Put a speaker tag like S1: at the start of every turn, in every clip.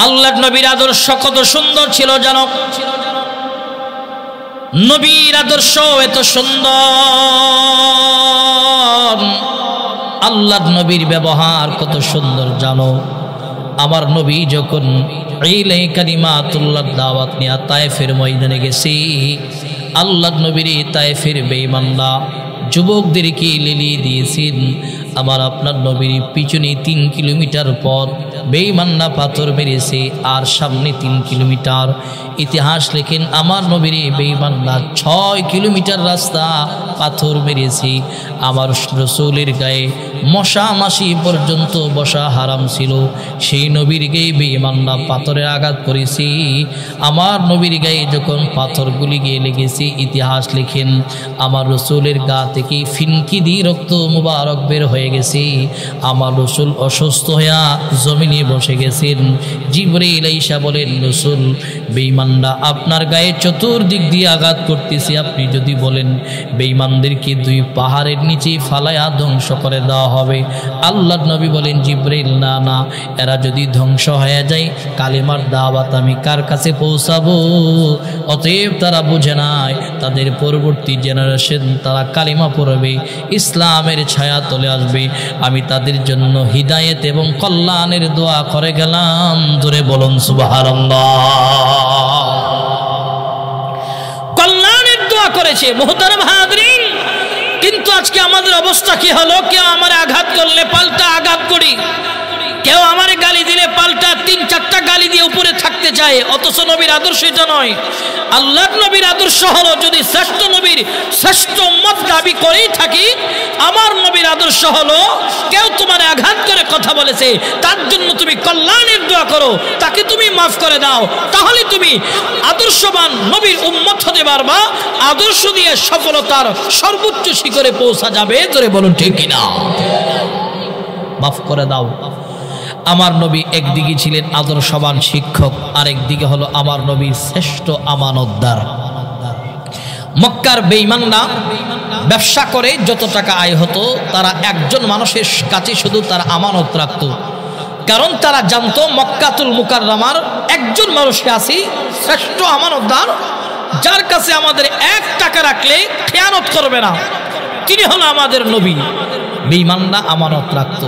S1: আল্লাহর নবীর আদর্শ কত সুন্দর ছিল জানো? নবীর আদর্শ এত সুন্দর, আল্লাহর নবীর ব্যবহার কত সুন্দর জানো? আমার নবী যখন ইলাই কালিমাতুল্লাহর দাওয়াত নিয়ে তায়েফের ময়দানে গেছে, আল্লাহর নবীর তায়েফের বেঈমানরা যুবকদেরকে লেলিয়ে দিয়েছেন। আমার আপনার নবীর পিছনে 3 কিলোমিটার পর বেঈমানরা পাথর মেরেছে, আর সামনে 3 কিলোমিটার। ইতিহাস লেখেন আমার নবীর বেঈমানরা 6 কিলোমিটার রাস্তা পাথর মেরেছে। আমার রসুলের গায়ে মশা মাছি পর্যন্ত বসা হারাম ছিল, সেই নবীর গায়ে বেঈমানরা পাথরের আঘাত করেছে। আমার নবীর গায়ে যখন পাথরগুলি গিয়ে লেগেছে, ইতিহাস লেখেন আমার রসুলের গা থেকে ফিনকি দিয়ে রক্ত মুবারক বের হয়ে গেছে। আমার রসুল অসুস্থ হইয়া জমিনে বসে গেছেন। জিবরাইল আইসা বলেন, রসুল বেঈমানরা আপনার গায়ে চতুর্দিক দিয়ে আঘাত করতেছে, আপনি যদি বলেন বেঈমানদেরকে 2 পাহাড়ের নিচে ফালায়া ধ্বংস করে দেওয়া হবে। আল্লাহর নবী বলেন, জিবরাইল না না, এরা যদি ধ্বংস হয়ে যায় কালেমার দাওয়াত আমি কার কাছে পৌঁছাবো? অতএব তারা বুঝে নাই তাদের পরবর্তী জেনারেশন তারা কালেমা পড়বে, ইসলামের ছায়া তলে আসবে। আমি তাদের জন্য হিদায়েত এবং কল্যাণের দোয়া করে গেলাম। জোরে বলুন সুবহানাল্লাহ। কল্যাণের দোয়া করেছে মুহতারাম হাজরিন। কিন্তু আজকে আমাদের অবস্থা কি হলো? কেউ আমার আঘাত করলে পাল্টা আঘাত করি, কেউ আমার গালি দিলে পাল্টা 3-4টা গালি দিয়ে উপরে থাকতে চায়। অথচ নবীর আদর্শ এটা নয়। আল্লাহর নবীর আদর্শ হলো, যদি শ্রেষ্ঠ নবীর শ্রেষ্ঠ উম্মত দাবি করেই থাকি, আমার নবীর আদর্শ হলো কেউ তোমার আঘাত করে কথা বলেছে, তার জন্য তুমি কল্যাণের দোয়া করো, তাকে তুমি মাফ করে দাও, তাহলে তুমি আদর্শবান নবীর উম্মত হতে পারবা। আদর্শ দিয়ে সফলতার সর্বোচ্চ শিখরে পৌঁছা যাবে। ধরে বলুন ঠিক কিনা? মাফ করে দাও। আমার নবী একদিকে ছিলেন আদর্শবান শিক্ষক, আরেকদিকে হলো আমার নবীর শ্রেষ্ঠ আমানতদার। মক্কার বেঈমানরা ব্যবসা করে যত টাকা আয় হতো, তারা একজন মানুষের কাছে শুধু তার আমানত রাখত। কারণ তারা জানতো মক্কাতুল মুকাররমার একজন মানুষকে আছে শ্রেষ্ঠ আমানতদার, যার কাছে আমাদের 1 টাকা রাখলে খেয়ানত করবে না, তিনি হলো আমাদের নবী। বেঈমানরা আমানত রাখত।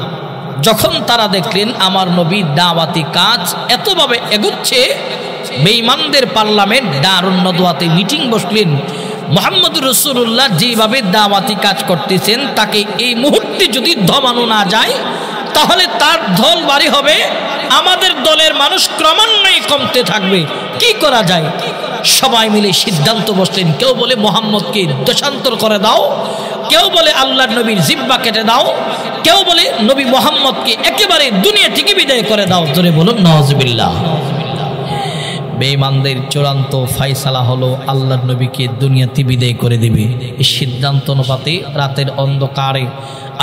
S1: যখন তারা দেখলেন আমার নবী দাওয়াতি কাজ এতভাবে এগুচ্ছে, বেঈমানদের পার্লামেন্ট দারুন নদওয়াতে মিটিং বসলেন। মুহাম্মদুর রাসূলুল্লাহ যেভাবে দাওয়াতি কাজ করতেছেন, তাকে এই মুহূর্তে যদি দমানো না যায় তাহলে তার দল বাড়ি হবে, আমাদের দলের মানুষ ক্রমান্বয়ে কমতে থাকবে। কি করা যায়? সবাই মিলে সিদ্ধান্ত বসলেন। কেউ বলে মুহাম্মদকে দেশান্তর করে দাও, কেউ বলে আল্লাহর নবীর জিহ্বা কেটে দাও, কেউ বলে নবী মুহাম্মদকে একেবারে দুনিয়া থেকে বিদায় করে দাও। ধরে বলুন নাউজুবিল্লাহ। বেঈমানদের চূড়ান্ত ফয়সালা হলো আল্লাহর নবীকে দুনিয়াতে বিদায় করে দিবে। এই সিদ্ধান্ত অনুপাতে রাতের অন্ধকারে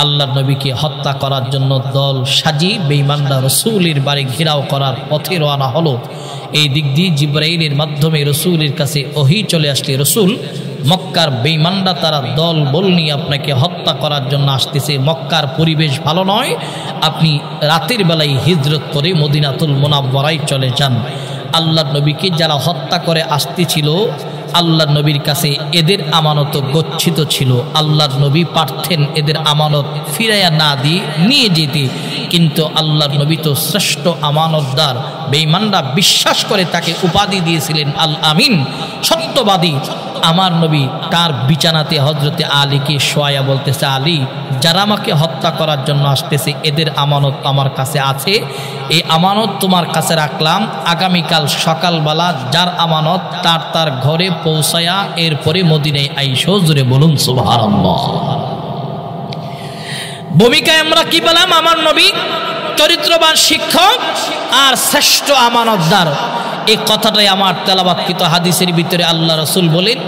S1: আল্লাহর নবীকে হত্যা করার জন্য দল সাজিয়ে বেঈমানরা রসুলের বাড়ি ঘেরাও করার পথে রওনা হলো। এই দিক দিয়ে জিবরাইলের মাধ্যমে রসুলের কাছে ওহী চলে আসলে, রসুল মক্কার বেঈমানরা তারা দল বল নিয়ে আপনাকে হত্যা করার জন্য আসতেছে, মক্কার পরিবেশ ভালো নয়, আপনি রাতের বেলায় হিজরত করে মদিনাতুল মুনাওয়ারায় চলে যান। আল্লাহর নবীকে যারা হত্যা করে আসতেছিল, আল্লাহর নবীর কাছে এদের আমানত গচ্ছিত ছিল। আল্লাহর নবী পারতেন এদের আমানত ফিরাইয়া না দিয়ে নিয়ে যেতে, কিন্তু আল্লাহর নবী তো শ্রেষ্ঠ আমানতদার। বেঈমানরা বিশ্বাস করে তাকে উপাধি দিয়েছিলেন আল আমিন, সত্যবাদী। আমার নবী তার বিছানাতে হজরতে আলীকে শোয়া বলতেছে, আলী, যারা আমাকে হত্যা করার জন্য আসতেছে এদের আমানত আমার কাছে আছে, এই আমানত তোমার কাছে রাখলাম। আগামীকাল সকালবেলা যার আমানত তার ঘরে পৌঁছায়া এরপরে মদিনায় আইসো। জোরে বলুন সুবহানাল্লাহ। ভূমিকায় আমরা কি পেলাম? আমার নবী চরিত্রবান শিক্ষক আর শ্রেষ্ঠ আমানতদার। এই কথাটাই আমার তেলাওয়াতকৃত হাদিসের ভিতরে আল্লাহ রাসূল বলেন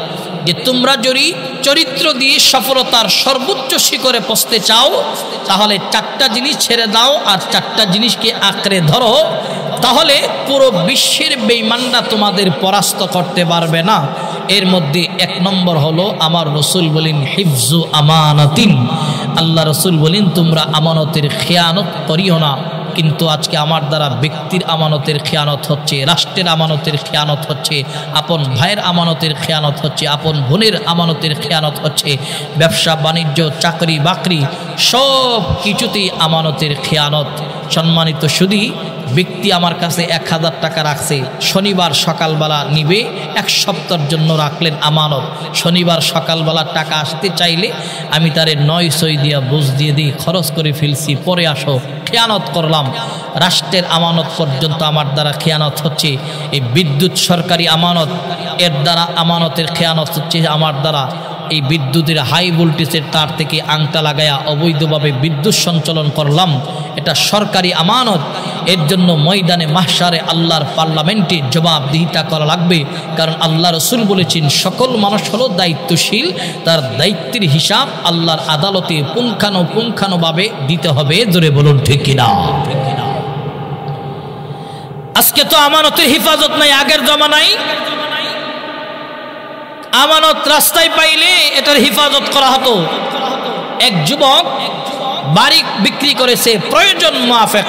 S1: যে তোমরা যদি চরিত্র দিয়ে সফলতার সর্বোচ্চ শিখরে পৌঁছতে চাও, তাহলে 4টা জিনিস ছেড়ে দাও আর 4টা জিনিসকে আঁকড়ে ধরো, তাহলে পুরো বিশ্বের বেঈমানরা তোমাদের পরাস্ত করতে পারবে না। এর মধ্যে 1 নম্বর হলো আমার রসুল বলেন হিফজু আমানাতিন। আল্লাহ রসুল বলেন তোমরা আমানতের খেয়ানত করিও না। কিন্তু আজকে আমার দ্বারা ব্যক্তির আমানতের খেয়ানত হচ্ছে, রাষ্ট্রের আমানতের খেয়ানত হচ্ছে, আপন ভাইয়ের আমানতের খেয়ানত হচ্ছে, আপন বোনের আমানতের খেয়ানত হচ্ছে, ব্যবসা বাণিজ্য চাকরি বাকরি সব কিছুতেই আমানতের খেয়ানত। সম্মানিত শুধু ব্যক্তি আমার কাছে 1000 টাকা রাখছে, শনিবার সকালবেলা নিবে, 1 সপ্তাহের জন্য রাখলেন আমানত। শনিবার সকালবেলা টাকা আসতে চাইলে আমি তারে 9 দিয়া বুঝ দিয়ে দিই, খরচ করে ফেলছি, পরে আসো, খেয়ানত করলাম। রাষ্ট্রের আমানত পর্যন্ত আমার দ্বারা খেয়ানত হচ্ছে। এই বিদ্যুৎ সরকারি আমানত, এর দ্বারা আমানতের খেয়ানত হচ্ছে আমার দ্বারা। এই বিদ্যুতের হাই ভোল্টেজের তার থেকে আংটা লাগায়া অবৈধভাবে বিদ্যুৎ সঞ্চালন করলাম, এটা সরকারি আমানত। এর জন্য ময়দানে মাহশারে আল্লাহর পার্লামেন্টে জবাবদিহিতা করা লাগবে। কারণ আল্লাহ রসুল বলেছেন সকল মানুষ হলো দায়িত্বশীল, তার দায়িত্বের হিসাব আল্লাহর আদালতে পুঙ্খানুপুঙ্খানুভাবে দিতে হবে। জোরে বলুন ঠিক কিনা? আজকে তো আমানতের হেফাজত নাই, আগের জমানায় আমানত রাস্তায় পাইলে এটার হেফাজত করা হতো। এক যুবক বাড়ি বিক্রি করেছে প্রয়োজন মাফেক,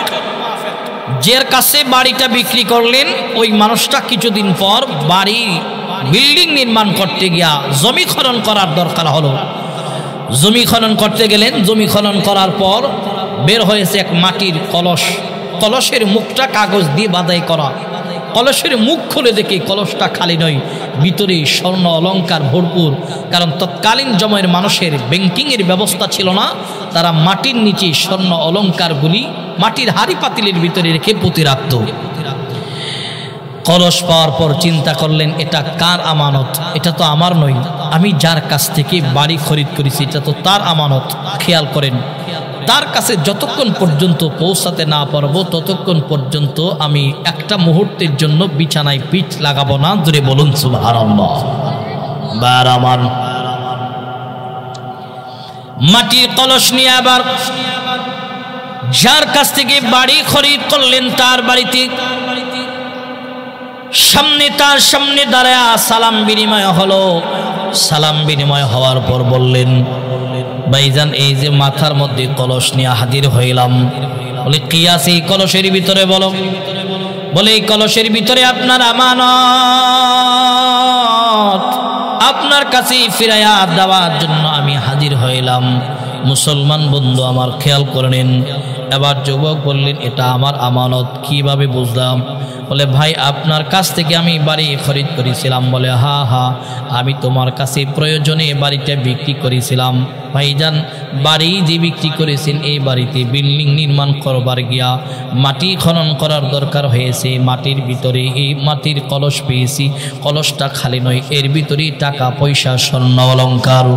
S1: যার কাছে বাড়িটা বিক্রি করলেন ওই মানুষটা কিছুদিন পর বাড়ি বিল্ডিং নির্মাণ করতে গিয়া জমি খনন করার দরকার হলো। জমি খনন করতে গেলেন, জমি খনন করার পর বের হয়েছে এক মাটির কলস, কলসের মুখটা কাগজ দিয়ে বাঁধাই করা। কলসের মুখ খুলে দেখে কলসটা খালি নয়, ভিতরে স্বর্ণ অলংকার ভরপুর। কারণ তৎকালীন সময়ের মানুষের ব্যাংকিংয়ের ব্যবস্থা ছিল না, তারা মাটির নিচে স্বর্ণ অলংকারগুলি মাটির হাড়ি পাতিলের ভিতরে রেখে পুঁতে রাখত। কলস পাওয়ার পর চিন্তা করলেন এটা কার আমানত? এটা তো আমার নয়, আমি যার কাছ থেকে বাড়ি খরিদ করেছি এটা তো তার আমানত। খেয়াল করেন, তার কাছে যতক্ষণ পর্যন্ত পৌঁছাতে না পারবো ততক্ষণ পর্যন্ত আমি একটা মুহূর্তের জন্য বিছানায় পিঠ লাগাবো না। জোরে বলুন সুবহানাল্লাহ। আমার মাটির কলস নিয়ে আবার যার কাছ থেকে বাড়ি খরিদ করলেন তার বাড়িতে তার সামনে দাঁড়ায়া সালাম বিনিময় হলো। সালাম বিনিময় হওয়ার পর বললেন, ভাইজান এই যে মাথার মধ্যে কলস নিয়ে হাজির হইলাম। বলে কি আছে এই কলসের ভিতরে? বলো। বলে এই কলসের ভিতরে আপনার আমানত, আপনার কাছে ফিরাইয়া দেওয়ার জন্য আমি হাজির হইলাম। মুসলমান বন্ধু আমার খেয়াল করে নিন। এবার যুবক বললেন এটা আমার আমানত, কিভাবে বুঝলাম? বলে ভাই আপনার কাছ থেকে আমি বাড়ি খরিদ করেছিলাম। বলে হা আমি তোমার কাছে প্রয়োজনে বাড়িটা বিক্রি করেছিলাম। ভাইজান বাড়ি যে বিক্রি করেছেন এই বাড়িতে বিল্ডিং নির্মাণ করবার গিয়া মাটি খনন করার দরকার হয়েছে। মাটির ভিতরে এই মাটির কলস পেয়েছি, কলসটা খালি নয়, এর ভিতরে টাকা পয়সা স্বর্ণ অলংকার।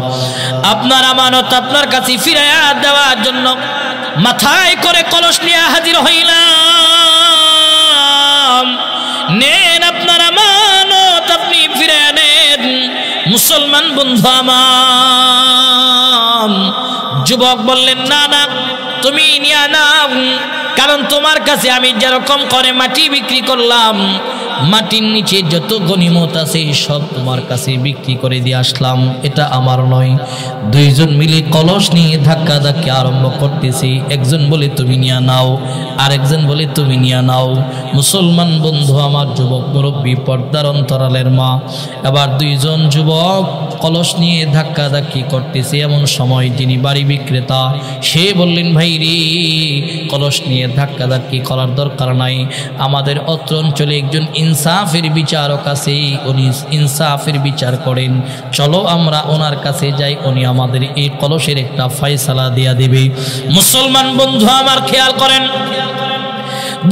S1: আপনার আমানত আপনার কাছে ফিরাইয়া দেওয়ার জন্য মাথায় করে কলস নিয়ে হাজির হইলাম। নেন আপনার আমানত, আপনি ফিরে নেন। মুসলমান বন্ধু আমার, যুবক বললেন না না তুমি নিয়ে নাও, কারণ তোমার কাছে আমি যেরকম করে মাটি বিক্রি করলাম, মাটির নিচে যত গনিমত আছে সব তোমার কাছে বিক্রি করে দিয়ে আসলাম, এটা আমার নয়। দুইজন মিলে কলস নিয়ে ধাক্কা ধাক্কি আরম্ভ করতেছি। একজন বলে তুমি নিয়ে নাও, আরেকজন বলে তুমি নিয়ে নাও। মুসলমান বন্ধু আমার, যুবক মুরব্বী, পর্দার অন্তরালের মা, এবার দুইজন যুবক কলস নিয়ে ধাক্কা ধাক্কি করতেছে। এমন সময় যিনি বাড়ি বিক্রেতা সে বললেন, ভাই রে কলস নিয়ে ধাক্কা ধাক্কি করার দরকার নাই, আমাদের অত্র অঞ্চলে একজন ইনসাফের বিচারক আছে, উনি ইনসাফের বিচার করেন, চলো আমরা ওনার কাছে যাই, উনি আমাদের এই কলসের একটা ফয়সালা দিয়া দেবে। মুসলমান বন্ধু আমার খেয়াল করেন,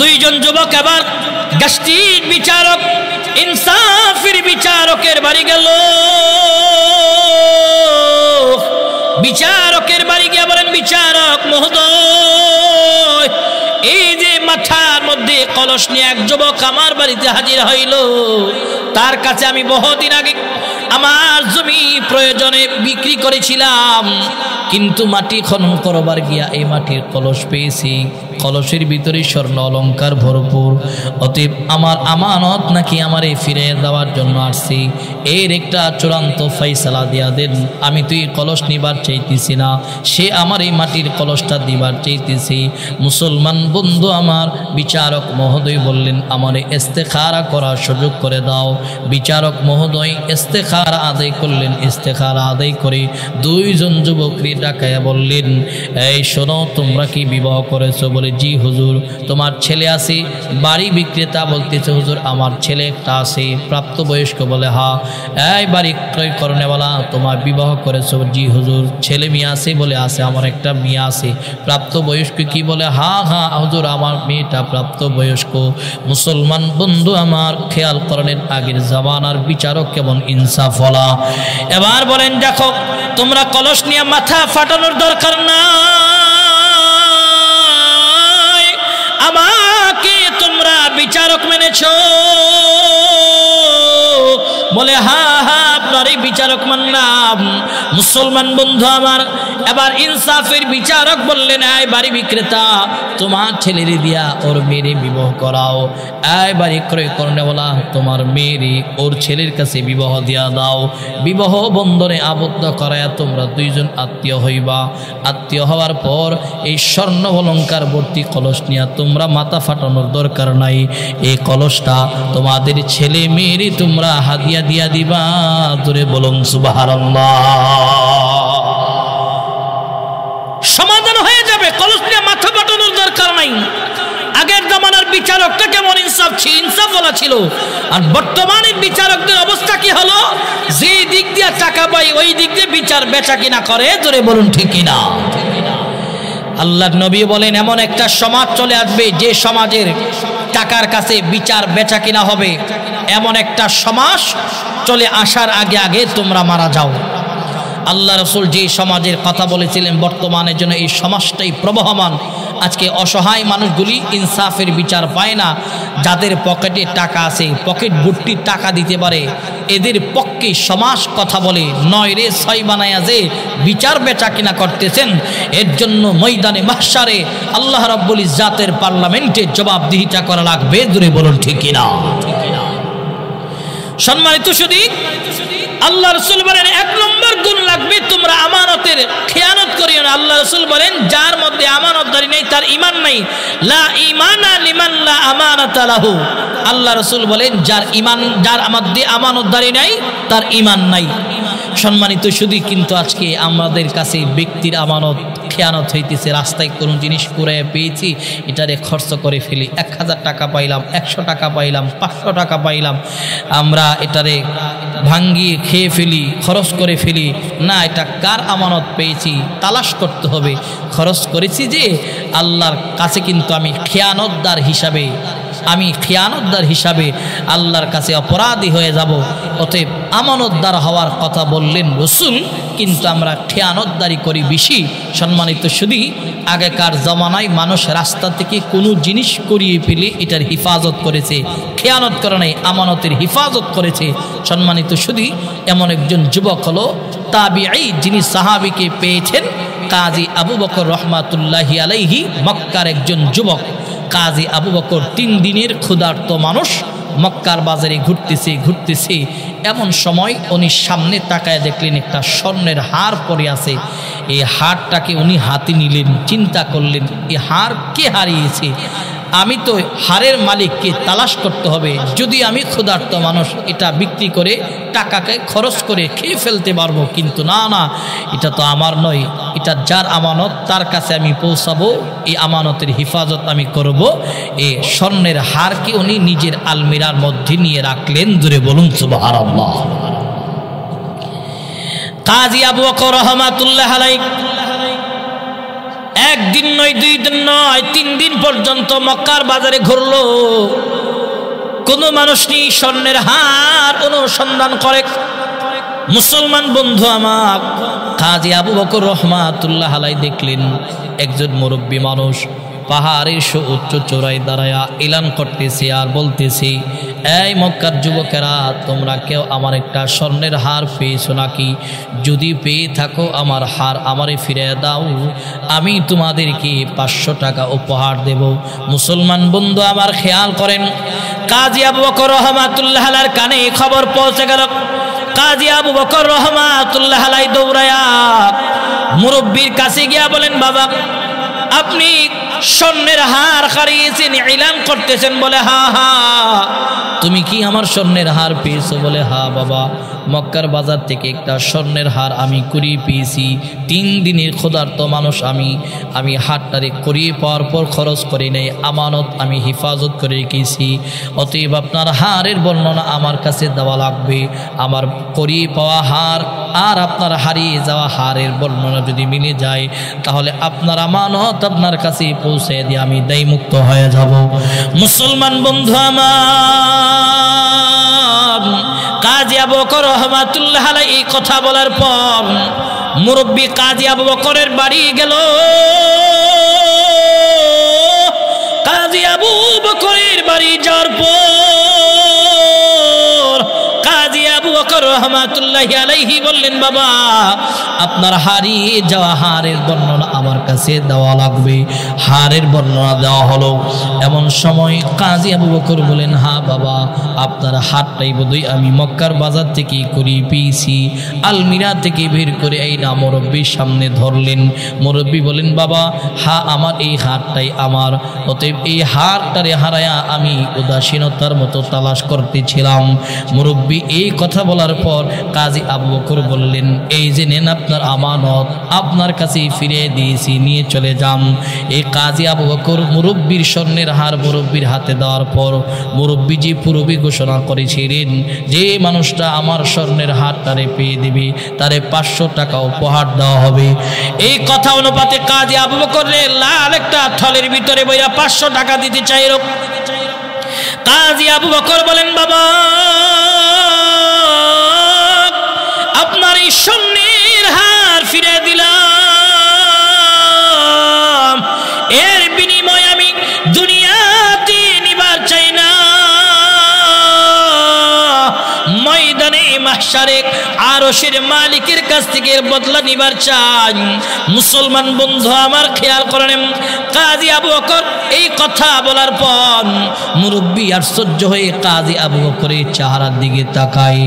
S1: দুইজন যুবক আবার গাস্তির বিচারক ইনসাফের বিচারকের বাড়ি গেল। বিচারকের বাড়ি গিয়ে বলেন, বিচারক মহোদয়, এই যে মাথার মধ্যে কলস নিয়ে এক যুবক আমার বাড়িতে হাজির হইল, তার কাছে আমি বহুদিন আগে আমার জমি প্রয়োজনে বিক্রি করেছিলাম, কিন্তু মাটি খনন করবার গিয়া এই মাটির কলস পেয়েছি, কলসের ভিতরে স্বর্ণ অলঙ্কার ভরপুর, অতএব আমার আমানত নাকি আমারে ফিরে দেওয়ার জন্য আসছি, এর একটা চূড়ান্ত ফয়সালা দিয়া দেন। আমি তো এই কলস নিবার চাইতেছি না, সে আমার এই মাটির কলসটা দিবার চাইতেছি। মুসলমান বন্ধু আমার, বিচারক মহোদয় বললেন আমারে ইস্তেখারা করার সুযোগ করে দাও। বিচারক মহোদয় ইস্তেখারা আদায় করলেন। ইস্তেখারা আদায় করে দুইজন যুবককে ডাকায়া বললেন, এই শোনো, তোমরা কি বিবাহ করেছো? বলে জি হুজুর। তোমার ছেলে আছে? বাড়ি বিক্রেতা বলতেছে হুজুর আমার ছেলে একটা আছে। প্রাপ্তবয়স্ক? বলে হ্যাঁ। এই বাড়ি ক্রয় করনেওয়ালা, তোমার বিবাহ করেছো? জি হুজুর। ছেলে মেয়ে আছে? বলে আছে, আমার একটা মেয়ে আছে। প্রাপ্তবয়স্ক কি? বলে হ্যাঁ হ্যাঁ হুজুর, আমার মেয়েটা প্রাপ্তবয়স্ক। মুসলমান বন্ধু আমার, খেয়াল করেন আগের জামানার বিচারক কেমন ইনসাফওয়ালা। এবার বলেন দেখো, তোমরা কলস নিয়ে মাথা ফাটানোর দরকার নাই, আমাকে তোমরা বিচারক মেনেছো? বলে হ্যাঁ হ্যাঁ, আপনারই বিচারক মানলাম। মুসলমান বন্ধু আমার, এবার ইনসাফের বিচারক বললেন, এই বাড়ি বিক্রেতা, তোমার ছেলেরে দিয়া ওর মেয়েরে বিবাহ করাও। এই বাড়ি ক্রয় করনেওয়ালা, তোমার মেয়েরে ওর ছেলের কাছে বিবাহ দিয়া দাও। বিবাহ বন্ধনে আবদ্ধ করায়া তোমরা দুইজন আত্মীয় হইবা। আত্মীয় হওয়ার পর এই স্বর্ণ অলঙ্কার ভর্তি কলস নিয়ে তোমরা মাথা ফাটানোর দরকার নাই। এই কলসটা তোমাদের ছেলে মেয়েরে তোমরা হাদিয়া দিয়া দিবা। জোরে বলুন সুবহানাল্লাহ। সমাধান হয়ে যাবে, কলস নিয়ে মাথা ফাটানোর দরকার নাই। আগের জামানার বিচারকটা কেমন ইনসাফওয়ালা ছিল, আর বর্তমানের বিচারকদের অবস্থা কি হলো? যে দিক দিয়ে টাকা পাই ওই দিক দিয়ে বিচার বেচা কিনা করে। জোরে বলুন ঠিক কিনা? আল্লাহর নবী বলেন এমন একটা সমাজ চলে আসবে যে সমাজের টাকার কাছে বিচার বেচা কিনা হবে। এমন একটা সমাজ চলে আসার আগে আগে তোমরা মারা যাও। আল্লাহ রসুল যে সমাজের কথা বলেছিলেন বর্তমানের জন্য এই সমাজটাই প্রবহমান। আজকে অসহায় মানুষগুলি ইনসাফের বিচার পায় না। যাদের পকেটে টাকা আছে, পকেট ভর্তি টাকা দিতে পারে, এদের পক্ষে সমাজ কথা বলে। নয় রে ছয় বানায়া যে বিচার বেচা কিনা করতেছেন, এর জন্য ময়দানে মাহশারে আল্লাহ রাব্বুল ইজ্জাতের পার্লামেন্টে জবাবদিহিতা করা লাগবে। দূরে বলুন ঠিক কিনা? সম্মানিত শুধু আল্লাহ রসুল বলেন এক নম্বর গুণ লাগবে, তোমরা আমানতের খেয়ানত করিও না। আল্লাহ রসুল বলেন যার মধ্যে আমানতদারি নেই তার ঈমান নাই। লা ঈমানা লিমান লা আমানাতা লাহু। আল্লাহ রসুল বলেন যার মধ্যে আমানতদারি নাই তার ঈমান নাই। সম্মানিত শুধু কিন্তু আজকে আমাদের কাছে ব্যক্তির আমানত খেয়ানত হইতেছে। রাস্তায় কোনো জিনিস করে পেয়েছি, এটারে খরচ করে ফেলি। 1000 টাকা পাইলাম, 100 টাকা পাইলাম, 500 টাকা পাইলাম, আমরা এটারে ভাঙ্গিয়ে খেয়ে ফেলি, খরচ করে ফেলি। না, এটা কার আমানত পেয়েছি তালাশ করতে হবে। খরচ করেছি যে আল্লাহর কাছে কিন্তু আমি খেয়ানতদার হিসাবে আল্লাহর কাছে অপরাধী হয়ে যাব। অতএব আমানতদার হওয়ার কথা বললেন রসুল, কিন্তু আমরা খেয়ানতদারি করি বেশি। সম্মানিত শুধু আগেকার জমানায় মানুষ রাস্তা থেকে কোনো জিনিস করিয়ে ফেলে এটার হিফাজত করেছে, খেয়ানত করে নাই, আমানতের হিফাজত করেছে। সম্মানিত শুধু এমন একজন যুবক হলো তাবিঈ, যিনি সাহাবীকে পেয়েছেন কাজী আবু বকর রহমাতুল্লাহি আলাইহি। মক্কার একজন যুবক কাজী আবু বকর 3 দিনের ক্ষুধার্ত মানুষ, মক্কার বাজারে ঘুরতেছে। এমন সময় উনি সামনে তাকায় দেখলেন একটা স্বর্ণের হার পড়ে আছে। এই হারটাকে উনি হাতে নিলেন, চিন্তা করলেন এই হার কে হারিয়েছে? আমি তো হারের মালিককে তালাশ করতে হবে। যদি আমি ক্ষুধার্ত মানুষ, এটা বিক্রি করে টাকাকে খরচ করে খেয়ে ফেলতে পারবো, কিন্তু না, এটা তো আমার নয়, এটা যার আমানত তার কাছে আমি পৌঁছাবো, এই আমানতের হিফাজত আমি করব। এই স্বর্ণের হারকে উনি নিজের আলমিরার মধ্যে নিয়ে রাখলেন। জোরে বলুন সুবহানাল্লাহ। কাজী আবু বকর রহমাতুল্লাহ আলাইহি একদিন নয়, 2 দিন নয়, 3 দিন পর্যন্ত মক্কার বাজারে ঘুরলো। কোনো মানুষ নেই, স্বর্ণের হার অনুসন্ধান করে। মুসলমান বন্ধু আমার, কাজী আবু বকর রহমাতুল্লাহ আলাইহি দেখলেন একজন মুরব্বী মানুষ পাহাড়ের উচ্চ চূড়ায় দাঁড়ায়া এলান করতেছি আর বলতেছি, এই মক্কার যুবকেরা, তোমরা কেউ আমার একটা স্বর্ণের হার পেয়েছো নাকি? যদি পেয়ে থাকো আমার হার আমারে ফিরে দাও, আমি তোমাদেরকে 500 টাকা উপহার দেব। মুসলমান বন্ধু আমার খেয়াল করেন, কাজী আবু বকর রহমাতুল্লাহ আলাইহির কানে খবর পৌঁছে গেল। কাজী আবু বকর রহমাতুল্লাহ আলাইহি দৌড়ায়া মুরব্বির কাছে গিয়া বলেন, বাবা আপনি স্বর্ণের হার হারিয়েছেন, এলান করতেছেন? বলে হা হা। তুমি কি আমার স্বর্ণের হার পেয়েছো? বলে হা বাবা, মক্কার বাজার থেকে একটা স্বর্ণের হার আমি কুড়িয়ে পেয়েছি। 3 দিনের ক্ষুধার্ত মানুষ আমি হারটারে করিয়ে পাওয়ার পর খরচ করে নেই, আমানত আমি হেফাজত করে রেখেছি। অতএব আপনার হারের বর্ণনা আমার কাছে দেওয়া লাগবে। আমার করিয়ে পাওয়া হার আর আপনার হারিয়ে যাওয়া হারের বর্ণনা যদি মিলে যায়, তাহলে আপনার আমানত আপনার কাছে পৌঁছে দিয়ে আমি দায়মুক্ত হয়ে যাব। মুসলমান বন্ধু আমার, কাজী আবু বকর রহমাতুল্লাহ আলাইহি এই কথা বলার পর মুরব্বী কাজী আবু বকরের বাড়ি গেল। কাজী আবু বকরের বাড়ি যাওয়ার পর কাজী আবু বকর রহমাতুল্লাহি আলাইহি বললেন, বাবা আপনার হারিয়ে যাওয়া হারের বর্ণনা আমার কাছে দেওয়া লাগবে। হারের বর্ণনা দেওয়া হলো। এমন সময় কাজী আবু বকর বলেন, হ্যাঁ বাবা, আপনার হারটাই বোধহয় আমি মক্কার বাজার থেকে করিয়ে পেয়েছি। আলমিরা থেকে বের করে এই না মুরব্বীর সামনে ধরলেন। মুরব্বী বলেন, বাবা হ্যাঁ, আমার এই হারটাই আমার। অতএব এই হারটারে হারায়া আমি উদাসীনতার মতো তালাশ করতেছিলাম। মুরব্বী এই কথা বলার পর কাজী আবু বকর বললেন, এই যে নেন আপনার আমানত, আপনার কাছে ফিরিয়ে দিয়েছি, নিয়ে চলে যান। এই কাজী আবু বকর মুরব্বীর স্বর্ণের হার মুরব্বীর হাতে দেওয়ার পর মুরব্বীজি পূর্বে ঘোষণা করেছিলেন, যে মানুষটা আমার স্বর্ণের হারটারে পেয়ে দেবে তারে 500 টাকা উপহার দেওয়া হবে। এই কথা অনুপাতে কাজী আবু বকর লাল একটা থলের ভিতরে বইয়া 500 টাকা দিতে চাইল। কাজী আবু বকর বলেন, বাবা আপনার এই স্বর্ণের হার ফিরে দিলাম, এর বিনিময়ে আমি দুনিয়াতে নিবার চাই না, ময়দানে মাহশারে আরশের মালিকের কাছ থেকে বদলা নিবার চাই। মুসলমান বন্ধু আমার খেয়াল করেন, কাজী আবু বকর এই কথা বলার পর মুরব্বী আশ্চর্য হয়ে কাজী আবু বকরের চেহারার দিকে তাকায়।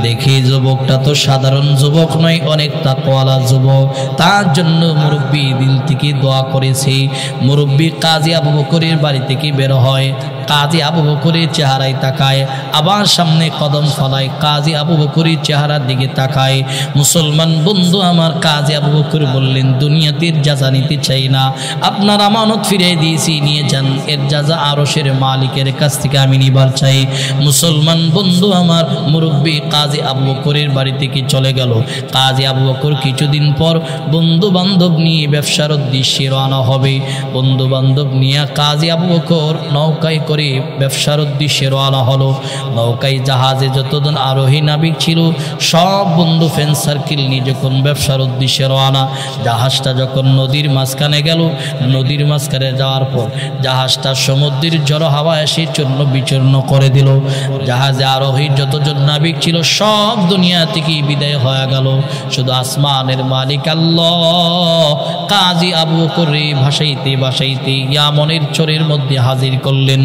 S1: দেখে যুবকটা তো সাধারণ যুবক নয়, অনেক তাকওয়ালা যুবক। তার জন্য মুরব্বী দিল থেকে দোয়া করেছে। মুরব্বী কাজী আবু বকরের বাড়ি থেকে বের হয়। কাজী আবু বকরের চেহারায় তাকায়, আবার সামনে কদম ফলায়, কাজী আবু বকরের চেহারার দিকে তাকায়। মুসলমান বন্ধু আমার, কাজী আবু বকর বললেন, দুনিয়াতে জাযা নিতে চাই না, আপনার আমানত ফিরিয়ে দিয়েছি, নিয়ে যান, এর জাযা আরশের মালিকের কাছ থেকে আমি নিবার চাই। মুসলমান বন্ধু আমার, মুরব্বী কাজী আবু বকরের বাড়ি থেকে চলে গেল। কাজী আবু বকর কিছুদিন পর বন্ধু বান্ধব নিয়ে ব্যবসার উদ্দেশ্যে রওনা হবে। বন্ধু বান্ধব নিয়ে কাজী আবু বকর নৌকায় করে ব্যবসার উদ্দেশ্যে রওনা হলো। নৌকায় জাহাজে যতজন আরোহী নাবিক ছিল সব বন্ধু ফ্রেন্ড সার্কেল নিয়ে যখন ব্যবসার উদ্দেশ্যে রওনা, জাহাজটা যখন নদীর মাঝখানে গেল, নদীর মাঝখানে যাওয়ার পর জাহাজটা সমুদ্রের ঝড়ো হাওয়া এসে চূর্ণ বিচূর্ণ করে দিল। জাহাজে আরোহী যতজন নাবিক ছিল সব দুনিয়া থেকে বিদায় হয়ে গেল। শুধু আসমানের মালিক আল্লাহ কাজী আবু বকরে ভাসাইতে ভাসাইতে ইয়ামনের চরের মধ্যে হাজির করলেন।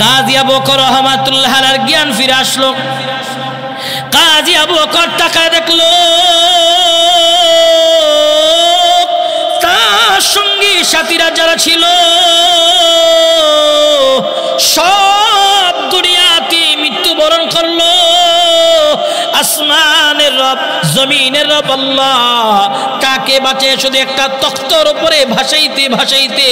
S1: কাজী আবু বকর রহমাতুল্লাহ আলাইহির জ্ঞান ফিরে আসলো। কাজী আবু বকর তাকায় দেখলো তার সঙ্গী সাথীরা যারা ছিল সব দুনিয়াতে মৃত্যুবরণ করলো। আসমানের রব জমিনের রব আল্লাহ তাকে বাঁচিয়ে শুধু একটা তখ্তর উপরে ভাসাইতে ভাসাইতে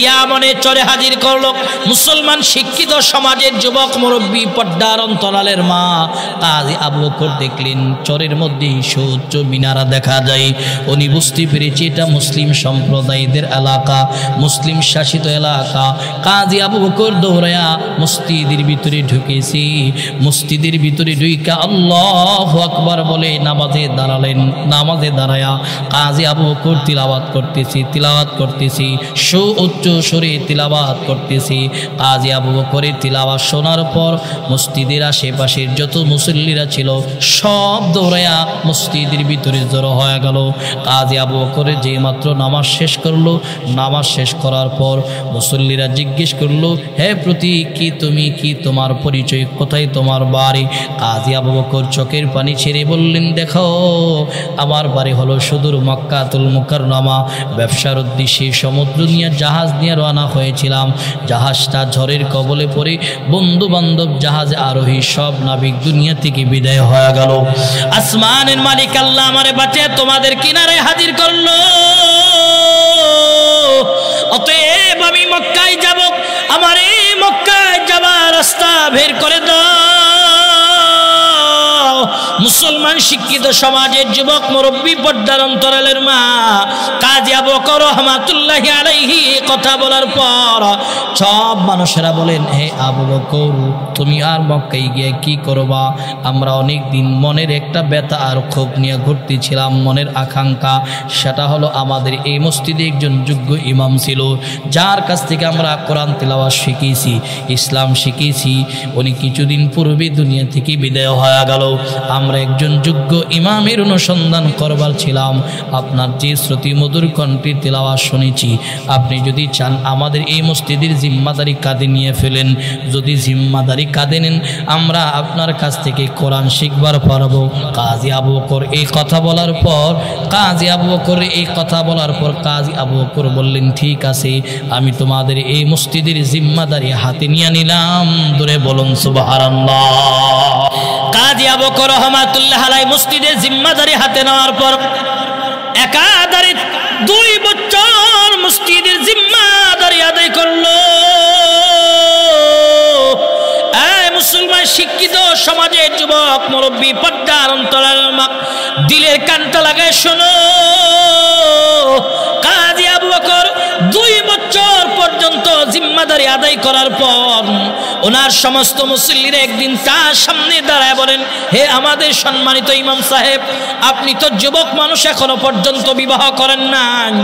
S1: ইয়ামনে চরে হাজির করলো। মুসলমান শিক্ষিত সমাজের যুবক মুরব্বী পর্দার অন্তরালের মা কাজী আবু বকর দেখলেন চরের মধ্যে সুউচ্চ মিনারা দেখা যায়। উনি বুঝতে পেরেছে এটা মুসলিম সম্প্রদায়দের এলাকা, মুসলিম শাসিত এলাকা। কাজী আবু বকর দৌড়ায়া মসজিদের ভিতরে ঢুকেছি। মসজিদের ভিতরে ঢুইকা আল্লাহু আকবার বলে নামাজ নামাজে দাঁড়ালেন। নামাজে দাঁড়ায়া কাজী আবু বকর তিলাওয়াত করতেছি উচ্চ সুরে তিলাওয়াত করতেছি। কাজী আবু বকরের তিলাওয়াত শোনার পর মসজিদের আশেপাশের যত মুসল্লিরা ছিল সব দৌড়ায়া মসজিদের ভিতরে জড়ো হয়ে গেল। কাজী আবু বকরের যে মাত্র নামাজ শেষ করলো, নামাজ শেষ করার পর মুসল্লিরা জিজ্ঞেস করলো, হে প্রতীক, কি তুমি, কি তোমার পরিচয়, কোথায় তোমার বাড়ি? কাজী আবু বকর চোখের পানি ছেড়ে বললেন, দেখো আমার বাড়ি হলো সুদূর মক্কাতুল মুকাররমা। ব্যবসার উদ্দেশ্যে সমুদ্র নিয়ে জাহাজ নিয়ে রওনা হয়েছিলাম। জাহাজটা ঝড়ের কবলে পড়ে বন্ধু বান্ধব জাহাজে আরোহী সব নাবিক দুনিয়া থেকে বিদায় হয়ে গেল। আসমানের মালিক আল্লাহ আমারে বাঁচিয়ে তোমাদের কিনারে হাজির করলো। অতএব আমি মক্কায় যাব, আমার এই মক্কায় যাবার রাস্তা বের করে দাও। মুসলমান শিক্ষিত সমাজের যুবক মুরব্বী পর্দার অন্তরালের মা কাজী আবু বকর রহমাতুল্লাহি আলাইহি কথা বলার পর সব মানুষেরা বলেন, হে আবু বকর, তুমি আর মক্কায় গিয়ে কি করবা? আমরা অনেক দিন মনের একটা ব্যথা আর ক্ষোভ নিয়ে ঘুরতেছিলাম, মনের আকাঙ্ক্ষা। সেটা হলো আমাদের এই মসজিদে একজন যোগ্য ইমাম ছিল, যার কাছ থেকে আমরা কোরআন তিলাওয়াত শিখেছি, ইসলাম শিখেছি। উনি কিছুদিন পূর্বে দুনিয়া থেকে বিদায় হয়ে গেল। আমরা একজন যোগ্য ইমামের অনুসন্ধান করবার ছিলাম। আপনার যে শ্রুতি মধুর কণ্ঠের তিলাওয়াত শুনেছি, আপনি যদি চান আমাদের এই মসজিদের জিম্মাদারি কাঁধে নিয়ে ফেলেন। যদি জিম্মাদারি কাঁধে নেন, আমরা আপনার কাছ থেকে কোরআন শিখবার পারবো। কাজী আবু বকর এই কথা বলার পর কাজী আবু বকর বললেন, ঠিক আছে, আমি তোমাদের এই মসজিদের জিম্মাদারি হাতে নিয়ে নিলাম। দূরে বলুন সুবহানাল্লাহ। কাজী আবু বকর রহমাতুল্লাহ আলাইহি মসজিদের জিম্মাদারি হাতে নেওয়ার পর একাধারে 2 বছর মসজিদের জিম্মাদারি আদায় করলো। মুসলমান শিক্ষিত সমাজের যুবক মুরব্বী পর্দার অন্তরালের মা দিলের কানটা লাগায় শোনো, কাজী আবু বকর 2 বছর পর্যন্ত জিম্মাদারি আদায় করার পর ওনার সমস্ত মুসল্লিরা একদিন তার সামনে দাঁড়ায় বলেন, হে আমাদের সম্মানিত ইমাম সাহেব, আপনি তো যুবক মানুষ, এখনো পর্যন্ত বিবাহ করেন নাই।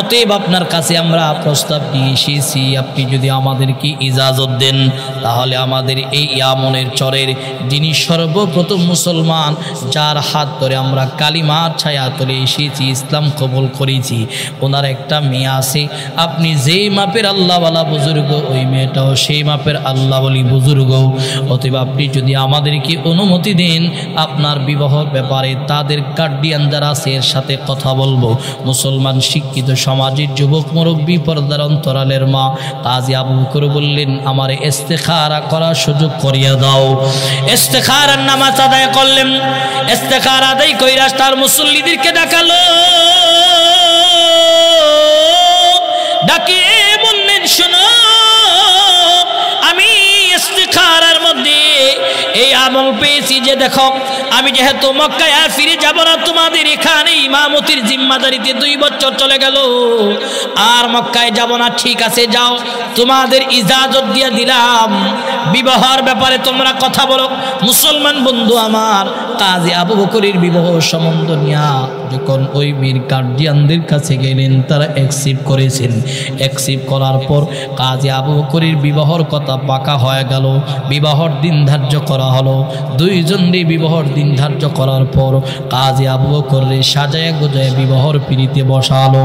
S1: অতএব আপনার কাছে আমরা প্রস্তাব নিয়ে এসেছি, আপনি যদি আমাদেরকে ইজাজত দেন, তাহলে আমাদের এই ইয়ামনের চরের যিনি সর্বপ্রথম মুসলমান, যার হাত ধরে আমরা কালিমার ছায়া তলে এসেছি, ইসলাম কবুল করেছি, ওনার একটা মেয়ে আছে। আপনি যেই মাপের আল্লাহওয়ালা বুজুর্গ, ওই মেয়েটাও সেই মাপের আল্লাহওয়ালি বুজুর্গ। অতএব আপনি যদি আমাদেরকে অনুমতি দেন, আপনার বিবাহর ব্যাপারে তাদের গার্ডিয়ান যারা আছে এর সাথে কথা বলবো। মুসলমান শিক্ষিত সমাজের যুবক মুরব্বী পর্দার অন্তরালের মা কাজী আবু বকর বললেন, আমার ইস্তেখারা করার সুযোগ করিয়া দাও। ইস্তেখারার নামাজ আদায় করলেন। ইস্তেখারা আদায় কইরা তার মুসল্লিদেরকে ডাকালো, ডাকিয়ে বললেন, শোনো, আমি ইস্তেখারার মধ্যে এই আমল পেয়েছি যে দেখো, আমি যেহেতু মক্কায় আর ফিরে যাব না, তোমাদের এখানে ইমামতির জিম্মাদারিতে 2 বছর চলে গেল, আর মক্কায় যাব না। ঠিক আছে, যাও, তোমাদের ইজাজত দিয়ে দিলাম, বিবাহর ব্যাপারে তোমরা কথা বলো। মুসলমান বন্ধু আমার, কাজী আবু বকরের বিবাহ সম্বন্ধ নিয়া যখন ওই মেয়ের গার্ডিয়ানদের কাছে গেলেন, তারা অ্যাকসেপ্ট করেছেন। অ্যাকসেপ্ট করার পর কাজী আবু বকরের বিবাহর কথা পাকা হয়ে গেল। বিবাহর দিন ধার্য করা হলো। 2 জনেরই বিবাহর দিন ধার্য করার পর কাজী আবু বকরে সাজায় গোজায় বিবাহর পিড়িতে বসালো,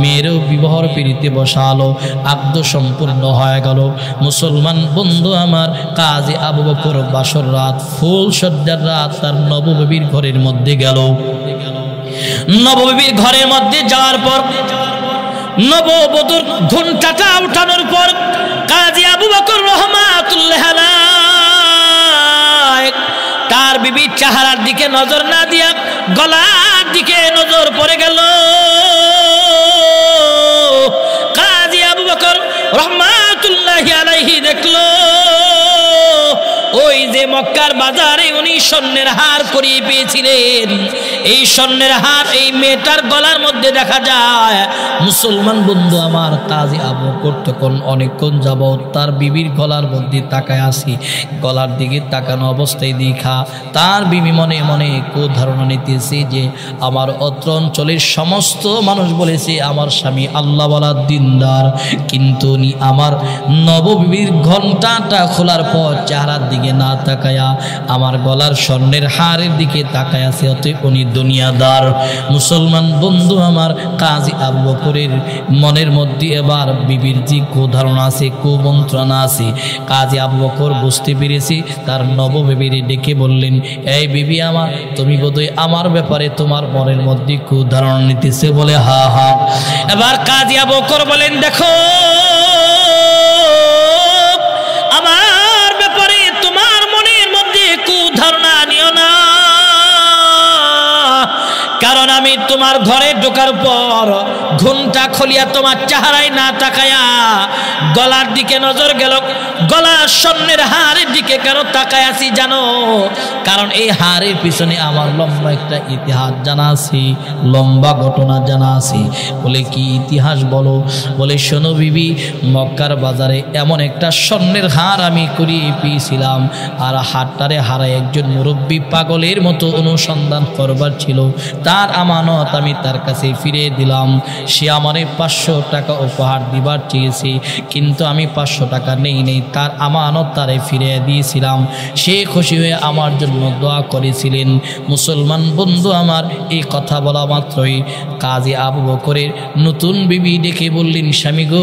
S1: মেয়েরও বিবাহর পিড়িতে বসালো। আব্দ সম্পূর্ণ হয়ে গেল। মুসলমান বন্ধু আমার, কাজী আবু বকর বাসর রাত, ফুল সজ্জার রাত তার নববধূর ঘরের মধ্যে গেল। নববধূর ঘরের মধ্যে যাওয়ার পর নববধূর ঘণ্টাটা উঠানোর পর কাজী আবু বকর রহমাতুল্লাহ আলাইহি তার বিবির চেহারার দিকে নজর না দিয়া গলার দিকে নজর পড়ে গেল। কাজী আবু বকর রহমাতুল্লাহি আলাইহি দেখলো ওই ওই যে মক্কার বাজারে উনি স্বর্ণের হার করিয়ে পেয়েছিলেন, এই স্বর্ণের হার এই মেয়েটার গলার মধ্যে দেখা যায়। মুসলমান বন্ধু আমার, কাজী আবু বকর তখন অনেকক্ষণ যাবৎ তার বিবির গলার মধ্যে তাকায় আসি। গলার দিকে তাকানো অবস্থায় দেখা তার বিবি মনে মনে ধারণা নিতেছে যে আমার অত্র অঞ্চলের সমস্ত মানুষ বলেছে আমার স্বামী আল্লাহওয়ালা দিনদার, কিন্তু উনি আমার নববিবির ঘণ্টাটা খোলার পর চেহারার দিকে না তাকায়া আমার গলার স্বর্ণের হারের দিকে তাকায় আছে, অতএব উনি দুনিয়াদার। মুসলমান বন্ধু আমার, কাজী আবু বকরের মনের মধ্যে এবার বিবির যে ধারণা আছে, কুমন্ত্রণা আছে। কাজী আবু বকর বুঝতে পেরেছি, তার নববিবির ডেকে বললেন, এই বিবি আমার, তুমি বোধহয় আমার ব্যাপারে তোমার মনের মধ্যে ধারণা নিতেছে। বলে হা হা। এবার কাজী আবু বকর বলেন, দেখো আমার ব্যাপারে তোমার মনের মধ্যে ধারণা নিও না, কারণ আমি তোমার ঘরে ঢোকার পর ঘুমটা খুলিয়া তোমার চেহারায় না তাকায়া গলার দিকে নজর গেল। গলার স্বর্ণের হারের দিকে কেন তাকায় আছি জানো? কারণ এই হারের পিছনে আমার লম্বা একটা ইতিহাস জানা আছে, লম্বা ঘটনা জানা আছে। বলে কি ইতিহাস বলো? বলে শোনো বিবি, মক্কার বাজারে এমন একটা স্বর্ণের হার আমি করিয়ে পেয়েছিলাম, আর হারটারে হারায় একজন মুরব্বী পাগলের মতো অনুসন্ধান করবার ছিল, তার আমানত আমি তার কাছে ফিরিয়ে দিলাম। সে আমারে 500 টাকা উপহার দিবার চেয়েছে, কিন্তু আমি 500 টাকা নেই, তার আমানত তারে ফিরিয়ে দিয়েছিলাম। সে খুশি হয়ে আমার জন্য দোয়া করেছিলেন। মুসলমান বন্ধু আমার, এই কথা বলা মাত্রই কাজী আবু বকরের নতুন বিবি ডেকে বললেন, স্বামী গো,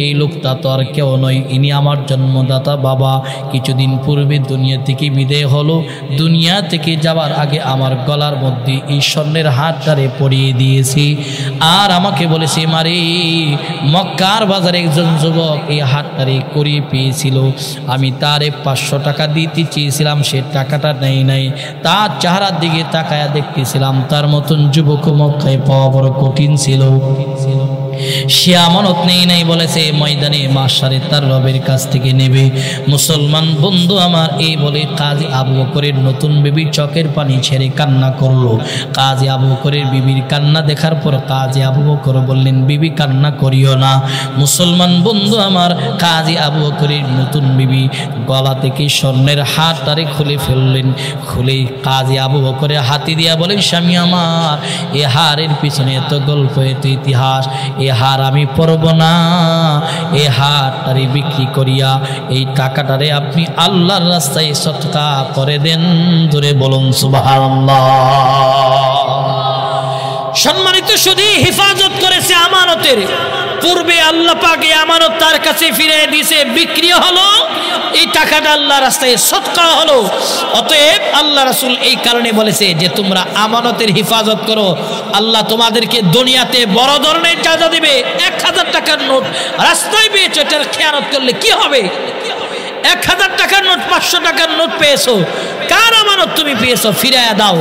S1: এই লোকটা তো আর কেউ নয়, ইনি আমার জন্মদাতা বাবা। কিছুদিন পূর্বে দুনিয়া থেকে বিদায় হলো, দুনিয়া থেকে যাবার আগে আমার গলার মধ্যে এই স্বর্ণের হারটারে পরিয়ে দিয়েছি, আর আমাকে বলেছে মারে মক্কার বাজারে একজন যুবক এই হারটারে করিয়ে পেয়েছিল, আমি তারে 500 টাকা দিতে চেয়েছিলাম, সে টাকাটা নেই নাই। তার চেহারার দিকে তাকায়া দেখতেছিলাম, তার মতন যুবক মক্কায় পাওয়া বড় কঠিন ছিল। সে আমানত নেই নাই, বলেছে ময়দানে মাশারে তার রবের কাছ থেকে নেবে। মুসলমান বন্ধু আমার, এই বলে কাজী আবু বকরের নতুন বিবির চোখের পানি ছেড়ে কান্না করলো। কাজী আবু বকরের বিবির কান্না দেখার পর কাজী আবু বকর বললেন, বিবি কান্না করিও না। মুসলমান বন্ধু আমার, কাজী আবু বকরের নতুন বিবি গলা থেকে স্বর্ণের হারটারে খুলে ফেললেন। খুলে কাজী আবু বকরের হাতি দিয়া বলেন, স্বামী আমার, এ হারের পিছনে এত গল্প, এত ইতিহাস, এ হার আমি পরব না। এ হারটারে বিক্রি করিয়া এই টাকাটারে আপনি আল্লাহর রাস্তায় সদকা করে দেন। ধরে বলুন সুবহানাল্লাহ। সম্মানিত শুধু হেফাজত করেছে আমানতের, পূর্বে আল্লাহ পাক এই আমানত তার কাছে ফিরিয়ে দিয়েছে, বিক্রি হলো, এই টাকাটা আল্লাহ রাস্তায় সদকা হলো। অতএব আল্লাহ রাসূল এই কারণে বলেছে যে তোমরা আমানতের হেফাজত করো, আল্লাহ তোমাদেরকে দুনিয়াতে বড় ধরনের জাযা দিবে। 1000 টাকার নোট রাস্তায় পেয়েছো, এটার খেয়ানত করলে কি হবে? 1000 টাকার নোট, 500 টাকার নোট পেয়েছো, কার আমানত তুমি পেয়েছো? ফিরাইয়া দাও।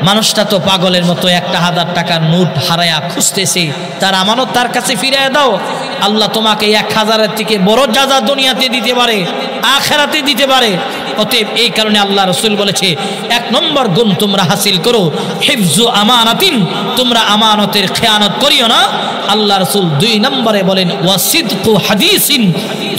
S1: মানুষটা তো পাগলের মতো 1000 টাকার নোট হারায়া খুঁজতেছে, তার আমানত তার কাছে ফিরিয়ে দাও। আল্লাহ তোমাকে 1000-এর থেকে বড় জাযা দুনিয়াতে দিতে পারে, আখিরাতে দিতে পারে। অতএব এই কারণে আল্লাহ রাসূল বলেছে, 1 নম্বর গুণ তোমরা হাসিল করো, হিফজু আমানাতিন, তোমরা আমানতের খেয়ানত করিও না। আল্লাহ রাসূল 2 নম্বরে বলেন, ওয়াসিদকু হাদিসিন,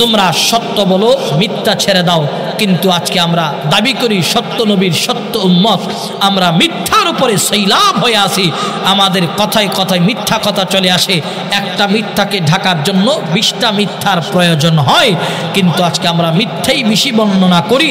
S1: তোমরা সত্য বলো, মিথ্যা ছেড়ে দাও। কিন্তু আজকে আমরা দাবি করি সত্য নবীর সত্য উম্মত, আমরা মিথ্যার উপরে সৈলাভ হয়ে আসি। আমাদের কথায় কথায় মিথ্যা কথা চলে আসে, একটা মিথ্যাকে ঢাকার জন্য 20টা মিথ্যার প্রয়োজন হয়। কিন্তু আজকে আমরা মিথ্যাই বেশি বর্ণনা করি।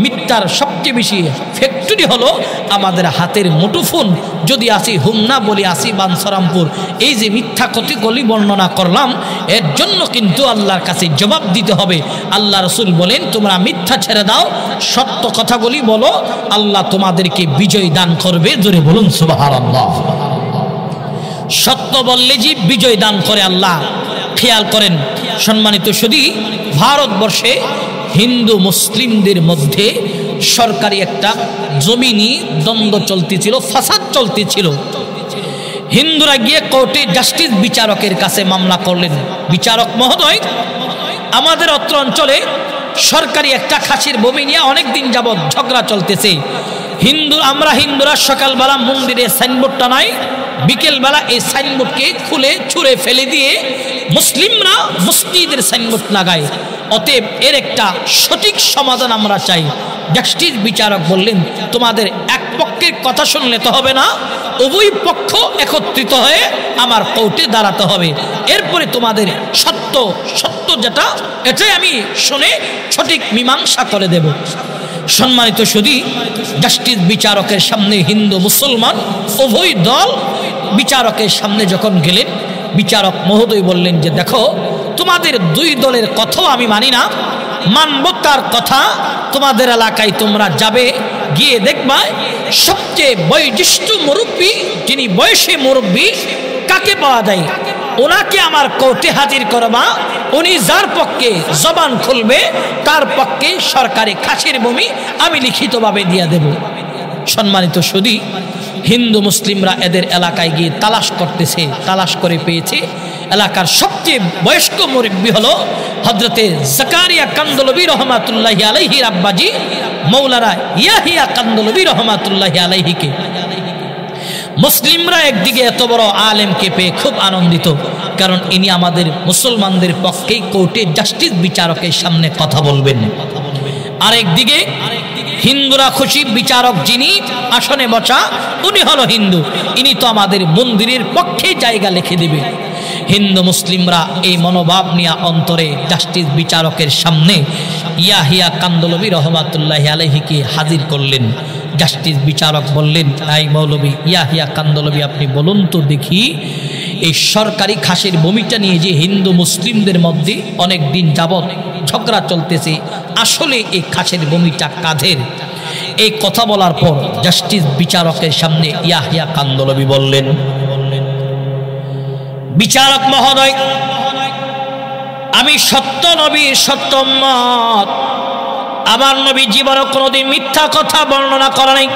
S1: মিথ্যার সবচেয়ে বেশি ফ্যাক্টরি হলো আমাদের হাতের মুঠোফোন। যদি আসি হুমনা বলি, আসি বানসরামপুর, এই যে মিথ্যা কতিগুলি বর্ণনা করলাম, এর জন্য কিন্তু আল্লাহর কাছে জবাব দিতে হবে। আল্লাহ রাসূল বলেন, তোমরা মিথ্যা ছেড়ে দাও, সত্য কথাগুলি বলো, আল্লাহ তোমাদেরকে বিজয় দান করবে। জোরে বলুন সুবহানাল্লাহ। সত্য বললে যে বিজয় দান করে আল্লাহ। খেয়াল করেন সম্মানিত সুধী, ভারতবর্ষে হিন্দু মুসলিমদের মধ্যে সরকারি একটা জমিনি দ্বন্দ্ব চলতেছিল, ফাসাদ চলতেছিল। হিন্দুরা গিয়ে কোর্টে জাস্টিস বিচারকের কাছে মামলা করলেন, বিচারক মহোদয়, আমাদের অত্র অঞ্চলে সরকারি একটা খাসির বমি নিয়ে অনেক দিন যাবৎ ঝগড়া চলতেছে। আমরা হিন্দুরা সকালবেলা মন্দিরে সাইনবোর্ডটা নাই, বিকেলবেলা এই সাইনবোর্ডকে খুলে ছুঁড়ে ফেলে দিয়ে মুসলিমরা মসজিদের সাইনবোর্ড লাগায়। অতএব এর একটা সঠিক সমাধান আমরা চাই। জাস্টিস বিচারক বললেন, তোমাদের এক পক্ষের কথা শুনলে তো হবে না, উভয় পক্ষ একত্রিত হয়ে আমার কোর্টে দাঁড়াতে হবে। এরপরে তোমাদের সত্য যেটা এটাই আমি শুনে সঠিক মীমাংসা করে দেব। সম্মানিত সুধী, জাস্টিস বিচারকের সামনে হিন্দু মুসলমান উভয় দল বিচারকের সামনে যখন গেলেন, বিচারক মহোদয় বললেন যে দেখো, তোমাদের দুই দলের কথাও আমি মানি না, মানব তার কথা। তোমাদের এলাকায় তোমরা যাবে, গিয়ে দেখবা সবচেয়ে বয়োজ্যেষ্ঠ মুরব্বী, যিনি বয়সে মুরব্বী, কাকে পাওয়া যায়, ওনাকে আমার কোর্টে হাজির করবা। উনি যার পক্ষে জবান খুলবে তার পক্ষে সরকারি খাসির বমি আমি লিখিতভাবে দিয়ে দেব। সম্মানিত সুধী, হিন্দু মুসলিমরা এদের এলাকায় গিয়ে তালাশ করতেছে, তালাশ করে পেয়েছে এলাকার সবচেয়ে বয়স্ক মুরব্বী হলো হযরতে জাকারিয়া কান্দলবী রহমাতুল্লাহি আলাইহির আব্বাজি মৌলানা ইয়াহিয়া কান্দলবী রহমাতুল্লাহি আলাইহিকে। মুসলিমরা একদিকে এত বড় আলেমকে পেয়ে খুব আনন্দিত, কারণ ইনি আমাদের মুসলমানদের পক্ষেই কোর্টে জাস্টিস বিচারকের সামনে কথা বলবেন। আরেকদিকে হিন্দুরা খুশি, বিচারক যিনি আসনে বসা উনি হলো হিন্দু, ইনি তো আমাদের মন্দিরের পক্ষে জায়গা লিখে দেবে। হিন্দু মুসলিমরা এই মনোভাব নিয়ে অন্তরে জাস্টিস বিচারকের সামনে ইয়াহিয়া কান্দলবী রহমাতুল্লাহি আলাইহিকে হাজির করলেন। জাস্টিস বিচারক বললেন, এই মৌলবী ইয়াহিয়া কান্দলবী, আপনি বলুন তো দেখি, এই সরকারি খাসির বমিটা নিয়ে যে হিন্দু মুসলিমদের মধ্যে অনেক দিন যাবৎ ঝগড়া চলতেছে, আসলে এই খাসির বমিটা কাদের? এই কথা বলার পর জাস্টিস বিচারকের সামনে ইয়াহিয়া কান্দলবী বললেন, বিচারক মহোদয়, আমি সত্য নবীর সত্য উম্মত। আমার নবী জীবনে কোনোদিন মিথ্যা কথা বর্ণনা করে নাই।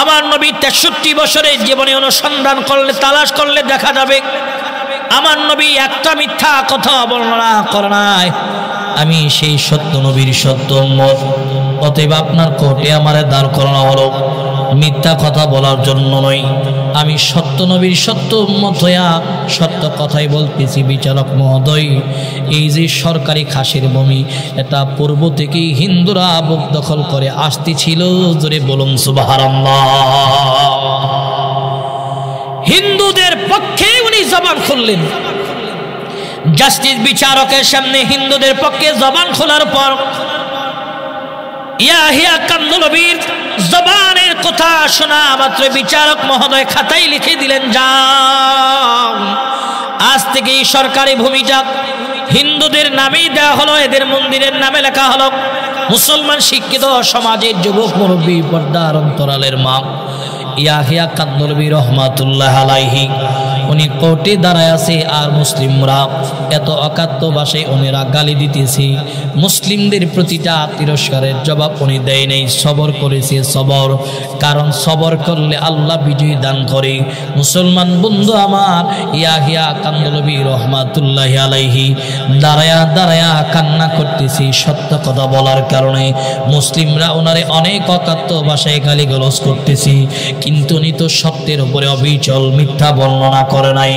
S1: আমার নবী 63 বছরের জীবনে অনুসন্ধান করলে, তালাশ করলে দেখা যাবে আমার নবী একটা মিথ্যা কথা বর্ণনা করে নাই। আমি সেই সত্য নবীর সত্য উম্মত। অতএব আপনার কোর্টে আমারে দাঁড় করানো হলো মিথ্যা কথা বলার জন্য নয়, আমি সত্য নবীর সত্য উম্মত হইয়া সত্য কথাই বলতেছি। বিচারক মহোদয়, এই যে সরকারি খাসির বমি, এটা পূর্ব থেকেই হিন্দুরা বুক দখল করে আসতেছিল। জোরে বলুন সুবহানাল্লাহ। হিন্দুদের পক্ষে উনি জবান খুললেন। জাস্টিস বিচারকের সামনে হিন্দুদের পক্ষে জবান খোলার পর ইয়াহিয়া কান্দলবীর জবানের কথা শোনা মাত্র বিচারক মহোদয় খাতায় লিখে দিলেন, যাও, আজ থেকে এই সরকারি ভূমিটা হিন্দুদের নামেই দেওয়া হলো, এদের মন্দিরের নামে লেখা হলো। মুসলমান শিক্ষিত সমাজের যুবক মুরব্বী, পর্দার অন্তরালের মা ইয়াহিয়া কান্দলবী রহমাতুল্লাহ আলাইহি উনি কোর্টে দাঁড়ায় আছে, আর মুসলিমরা এত অকাত্য ভাষায় ওনারা গালি দিতেছে। মুসলিমদের প্রতিটা তিরস্কারের জবাব উনি দেয় নেই, সবর করেছে। সবর, কারণ সবর করলে আল্লাহ বিজয় দান করে। মুসলমান বন্ধু আমার, ইয়াহিয়া কান্দলবী রহমাতুল্লাহ আলাইহি দাঁড়ায়া দাঁড়ায়া কান্না করতেছে সত্য কথা বলার কারণে। মুসলিমরা ওনারে অনেক অকাত্য ভাষায় গালিগালাজ করতেছে, কিন্তু উনি তো সত্যের উপরে অবিচল, মিথ্যা বর্ণনা করে নাই।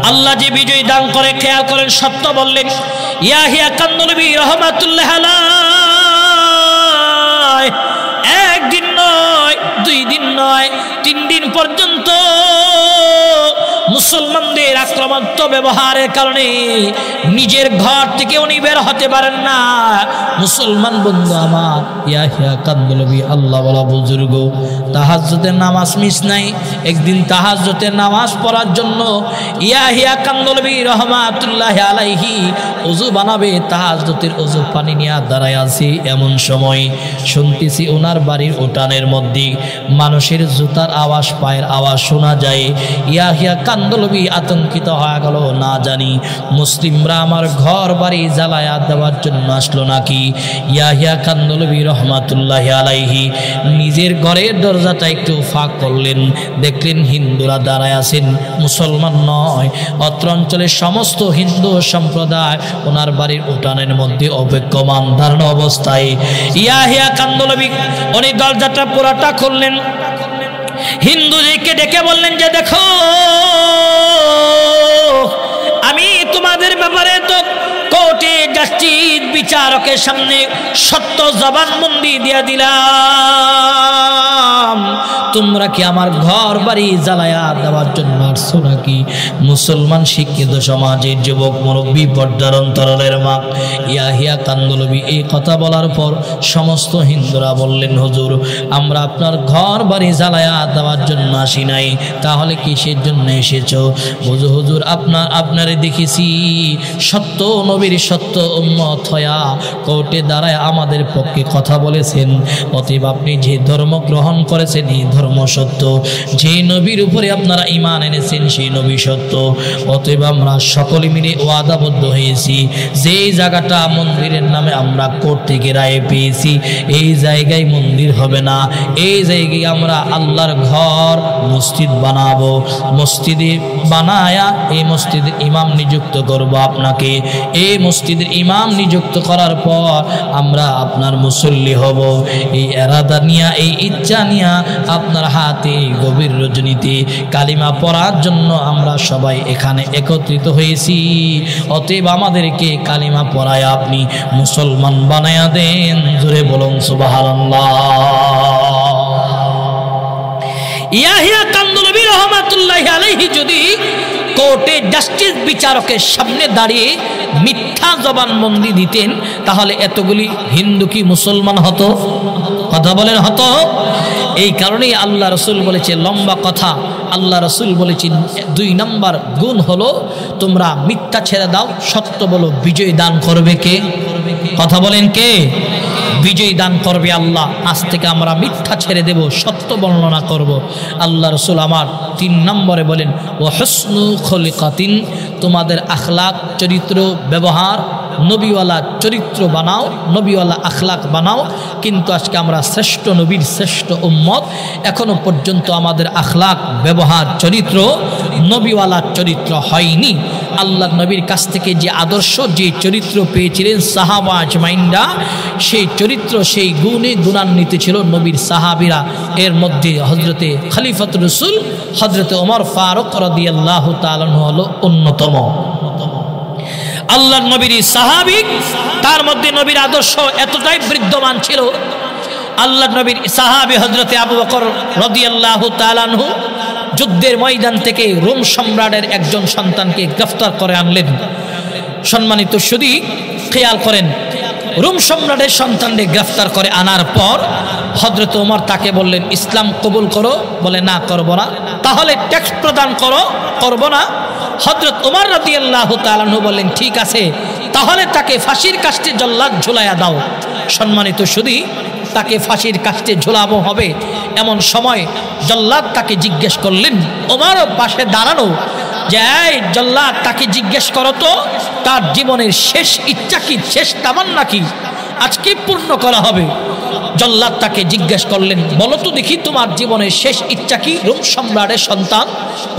S1: আল্লাহ যে বিজয় দান করে খেয়াল করেন, সত্য বললেন। ইয়াহিয়া কান্দলবী রহমাতুল্লাহ আলাইহি একদিন নয়, 2 দিন নয়, 3 দিন পর্যন্ত মুসলমানদের আক্রমণাত্মক ব্যবহারের কারণে নিজের ঘর থেকে উনি বের হতে পারেন না। মুসলমান বন্ধু আমার, ইয়াহিয়া কান্দলবী আল্লাহ ওয়ালা বুজুর্গ, তাহাজ্জুদের নামাজ মিস নাই। একদিন তাহাজ্জুদের নামাজ পড়ার জন্য ইয়াহিয়া কান্দলবী রহমাতুল্লাহ আলাইহি ওযু বানাবে, তাহাজ্জুদের ওযু পানি নিয়ে দাঁড়ায় আছে। এমন সময় শুনতেছি ওনার বাড়ির উঠানের মধ্যে মানুষের জুতার আওয়াজ, পায়ের আওয়াজ শোনা যায়। ইয়াহিয়া কান্দলবী আতঙ্কিত হয়ে গেল, ভালো না জানি মুসলিমরা আমার ঘর বাড়ি জ্বালায়া দেওয়ার জন্য আসলো নাকি। ইয়াহিয়া কান্দলবী রহমাতুল্লাহি আলাইহি নিজের ঘরের দরজাটা একটু ফাঁক করলেন, দেখলেন হিন্দুরা দাঁড়ায় আছেন, মুসলমান নয়। অত্র অঞ্চলের সমস্ত হিন্দু সম্প্রদায় ওনার বাড়ির উঠানের মধ্যে অপেক্ষমান ধারণ অবস্থায়। ইয়াহিয়া কান্দলবী উনি দরজাটা পুরাটা খুললেন, হিন্দুদেরকে ডেকে বললেন যে দেখো আমি তোমাদের ব্যাপারে তো কোর্টে জাস্টিস বিচারকের সামনে সত্য জবানবন্দি দিয়ে দিলাম, তোমরা কি আমার ঘর বাড়ি জ্বালায়া দেওয়ার জন্য আসছো নাকি? মুসলমান শিক্ষিত সমাজের যুবক মুরব্বী পর্দার অন্তরের মা ইয়াহিয়া কান্দলবী এই কথা বলার পর সমস্ত হিন্দুরা বললেন হুজুর আমরা আপনার ঘর বাড়ি জ্বালায়া দেওয়ার জন্য আসি নাই, তাহলে কিসের জন্য এসেছো? হুজুর আপনারে দেখেছি সত্য নবীর সত্য উম্মত হয়া কোর্টে দাঁড়ায় আমাদের পক্ষে কথা বলেছেন, অতএব আপনি যে ধর্ম গ্রহণ করেছেন এই ধর্ম সত্য, যে নবীর উপরে আপনারা ঈমান এনেছেন সেই নবী সত্য, অতএব আমরা সকলে মিলে ওয়াদাবদ্ধ হয়েছি যে জায়গাটা মন্দিরের নামে আমরা কোর্ট থেকে রায় পেয়েছি এই জায়গায় মন্দির হবে না, এই জায়গায় আমরা আল্লাহর ঘর মসজিদ বানাবো, মসজিদে বানায়া এই মসজিদের ইমাম নিযুক্ত করব আপনাকে, এই মসজিদের ইমাম নিযুক্ত করার পর আমরা আপনার মুসল্লি হব। এই এরাদা নিয়া এই ইচ্ছা নিয়া আপনার হাতে গভীর রজনীতে কালিমা পড়ার জন্য আমরা সবাই এখানে একত্রিত হয়েছি, অতএব আমাদেরকে কালিমা পড়ায় আপনি মুসলমান বানায়া দেন। জোরে বলুন সুবহানাল্লাহ। ইয়াহিয়া কান্দলবী রহমাতুল্লাহি আলাইহি যদি কোর্টে জাস্টিস বিচারকের সামনে দাঁড়িয়ে মিথ্যা জবানবন্দি দিতেন তাহলে এতগুলি হিন্দু কি মুসলমান হতো? কথা বলেন হতো? এই কারণেই আল্লাহ রসুল বলেছে, লম্বা কথা, আল্লাহ রসুল বলেছেন 2 নম্বর গুণ হলো তোমরা মিথ্যা ছেড়ে দাও, সত্য বলো। বিজয় দান করবে কে? কথা বলেন কে? বিজয় দান করবে আল্লাহ। আজ থেকে আমরা মিথ্যা ছেড়ে দেব, সত্য বর্ণনা করব। আল্লাহ রসুল আমার 3 নম্বরে বলেন ও হুসনু খলিকাতিন, তোমাদের আখলাক চরিত্র ব্যবহার নবীওয়ালা চরিত্র বানাও, নবীওয়ালা আখলাক বানাও। কিন্তু আজকে আমরা শ্রেষ্ঠ নবীর শ্রেষ্ঠ উম্মত, এখনো পর্যন্ত আমাদের আখলাক ব্যবহার চরিত্র নবীওয়ালা চরিত্র হয়নি। আল্লাহ নবীর কাছ থেকে যে আদর্শ যে চরিত্র পেয়েছিলেন সাহাবা আজমাইনরা, সেই চরিত্র সেই গুণে গুণান্বিত ছিল নবীর সাহাবীরা। এর মধ্যে হজরতে খলিফাতুর রাসূল হজরতে ওমর ফারুক রাদিয়াল্লাহু তাআলা হলো অন্যতম। আল্লাহর নবীর সাহাবী, তার মধ্যে নবীর আদর্শ এতটাই বিদ্যমান ছিল। আল্লাহর নবীর সাহাবী হযরতে আবু বকর রাদিয়াল্লাহু তাআলা আনহু যুদ্ধের ময়দান থেকে রোম সম্রাটের একজন সন্তানকে গ্রেফতার করে আনলেন। সম্মানিত সুধী খেয়াল করেন, রোম সম্রাটের সন্তানকে গ্রেফতার করে আনার পর হযরত ওমর তাকে বললেন ইসলাম কবুল করো, বলে না করব না। তাহলে ট্যাক্স প্রদান করো, করব না। হযরত ওমর রাদিয়াল্লাহু তাআলা আনহু বললেন ঠিক আছে, তাহলে তাকে ফাঁসির কাস্টে জল্লাদ ঝুলাইয়া দাও। সম্মানিত সুধী, তাকে ফাঁসির কাস্টে ঝুলাবো হবে এমন সময় জল্লাদ তাকে জিজ্ঞেস করলেন, ওমরও পাশে দাঁড়ানো, যে এই জল্লাদ তাকে জিজ্ঞেস করো তো তার জীবনের শেষ ইচ্ছা কি, শেষ তামান্না কি, আজকে পূর্ণ করা হবে। জল্লাদ তাকে জিজ্ঞেস করলেন, বলো তো দেখি তোমার জীবনের শেষ ইচ্ছা কি? রোম সম্রাটের সন্তান,